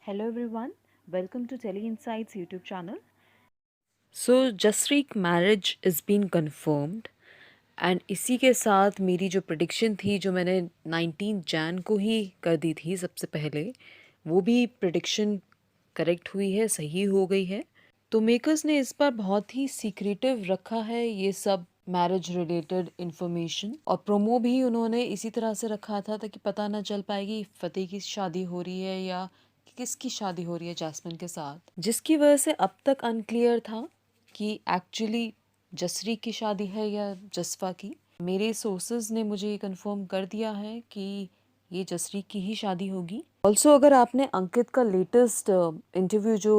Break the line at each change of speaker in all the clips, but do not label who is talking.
Hello everyone, welcome to Tele Insights YouTube channel.
So Jasreek marriage is been confirmed and इसी के साथ मेरी जो प्रिडिक्शन थी जो मैंने 19 जैन को ही कर दी थी सबसे पहले, वो भी प्रिडिक्शन करेक्ट हुई है, सही हो गई है। तो मेकर्स ने इस बार बहुत ही सीक्रेटिव रखा है ये सब मैरिज रिलेटेड इन्फॉर्मेशन, और प्रोमो भी उन्होंने इसी तरह से रखा था ताकि पता ना चल पाएगी फतेह की शादी हो रही है या किसकी शादी हो रही है जैस्मिन के साथ, जिसकी वजह से अब तक अनक्लियर था कि एक्चुअली जसरी की शादी है या जसफा की। मेरे सोर्सेज ने मुझे ये कंफर्म कर दिया है कि ये जसरी की ही शादी होगी। ऑल्सो अगर आपने अंकित का लेटेस्ट इंटरव्यू जो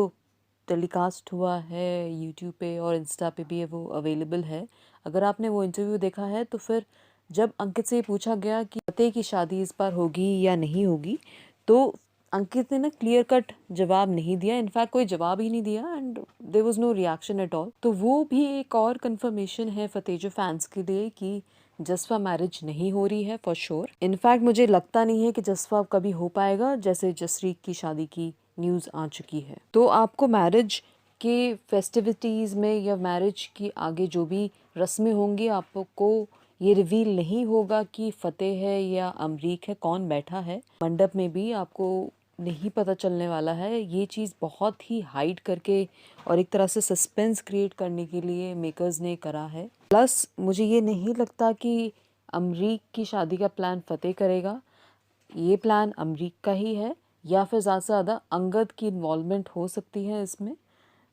टेलीकास्ट हुआ है यूट्यूब पे और इंस्टा पे भी है, वो अवेलेबल है, अगर आपने वो इंटरव्यू देखा है तो फिर जब अंकित से ये पूछा गया कि फतेह की शादी इस बार होगी या नहीं होगी, तो अंकित ने ना क्लियर कट जवाब नहीं दिया, इनफैक्ट कोई जवाब ही नहीं दिया and there was no reaction at all. तो वो भी एक और कंफर्मेशन है फतेह फैंस के लिए कि जसवा मैरिज नहीं हो रही है फॉर श्योर। इनफैक्ट मुझे लगता नहीं है कि जसवा कभी हो पाएगा, जैसे जसरीक की शादी की न्यूज़ आ चुकी है। तो आपको मैरिज के फेस्टिविटीज़ में या मैरिज की आगे जो भी रस्में होंगी, आपको ये रिवील नहीं होगा कि फतेह है या अमरीक है, कौन बैठा है मंडप में भी आपको नहीं पता चलने वाला है। ये चीज़ बहुत ही हाइड करके और एक तरह से सस्पेंस क्रिएट करने के लिए मेकर्स ने करा है। प्लस मुझे ये नहीं लगता कि अमरीक की शादी का प्लान फतेह करेगा, ये प्लान अमरीक का ही है, या फिर ज़्यादा से ज़्यादा अंगद की इन्वॉल्वमेंट हो सकती है इसमें।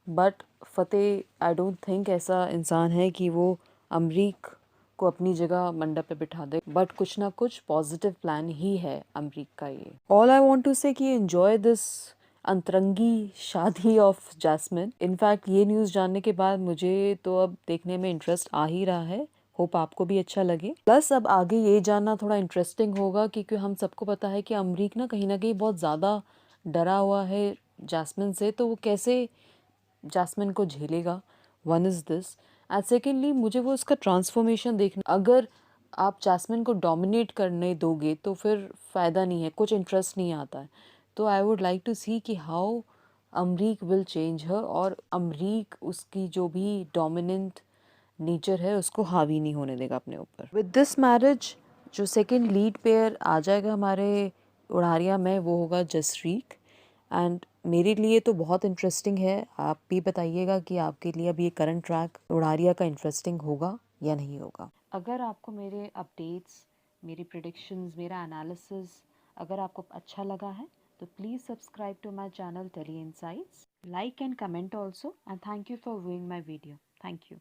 But Fateh I don't think ऐसा इंसान है कि वो अमरीक को अपनी जगह मंडप पे बिठा दे, बट कुछ ना कुछ पॉजिटिव प्लान ही है अमरीक का ये। ऑल आई वॉन्ट टू से कि एंजॉय दिस अंतरंगी शादी ऑफ जैस्मिन। इनफैक्ट ये न्यूज़ जानने के बाद मुझे तो अब देखने में इंटरेस्ट आ ही रहा है, होप आपको भी अच्छा लगे। प्लस अब आगे ये जानना थोड़ा इंटरेस्टिंग होगा क्योंकि हम सबको पता है कि अमरीक ना कहीं बहुत ज़्यादा डरा हुआ है जैस्मिन से, तो वो कैसे जैस्मिन को झेलेगा। One is this, and secondly मुझे वो उसका ट्रांसफॉर्मेशन देखना। अगर आप जैस्मिन को डोमिनेट करने दोगे तो फिर फ़ायदा नहीं है, कुछ इंटरेस्ट नहीं आता है। तो आई वुड लाइक टू सी कि हाउ अमरीक विल चेंज हर, और अमरीक उसकी जो भी डोमिनेंट नेचर है उसको हावी नहीं होने देगा अपने ऊपर। विद दिस मैरिज जो सेकेंड लीड पेयर आ जाएगा हमारे उड़ारिया में, वो होगा जसरीक। एंड मेरे लिए तो बहुत इंटरेस्टिंग है, आप भी बताइएगा कि आपके लिए अब ये करंट ट्रैक उड़ारिया का इंटरेस्टिंग होगा या नहीं होगा।
अगर आपको मेरे अपडेट्स, मेरी प्रिडिक्शंस, मेरा एनालिसिस अगर आपको अच्छा लगा है तो please subscribe to my channel Tele Insights, like and comment also, and thank you for viewing my video. Thank you.